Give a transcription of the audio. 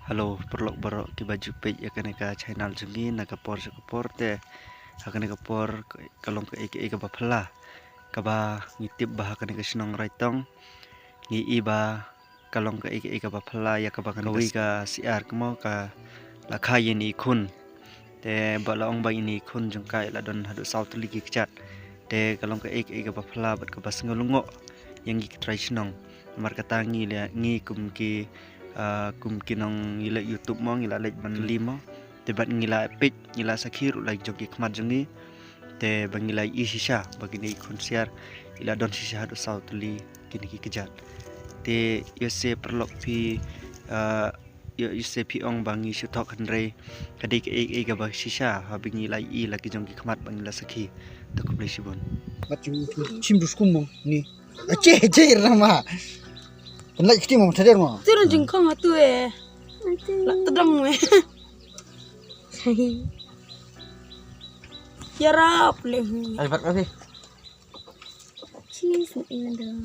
Halo, perlu borok ki baju pej ya ka channel jungi na kapor te hakane kapor kalong ka eke bapala kaba ngitip bah hakane ka sinong raitong ngi iba kalong ka eke bapala ya kaba kan wi ka siar kemo ka lakha yeni khun te bala ong ba ini khun jung kai la don hadu south ligi kchat te kalong ka eke bapala bat ka basngolungo yang gi try sinong mar kata ngi kum ki nong ngila YouTube mo ngila like ban limo te bat ngila page ngila sakhir like jogi khmat jungi te bangila isisha bagini konsiar ila don sisha hadu sautli kini ki kejat te yose perlok pi yose pi ong bangi shutok handre kadik ga ba sisha habingi lai I lagi jongi khmat bangila sakhi to kublesibon Bacu cimrus kumo ni aceh rama penat kita mau tadi mau Turun jengkong atu lah tedang ya rap leh albat apa cheese ini dah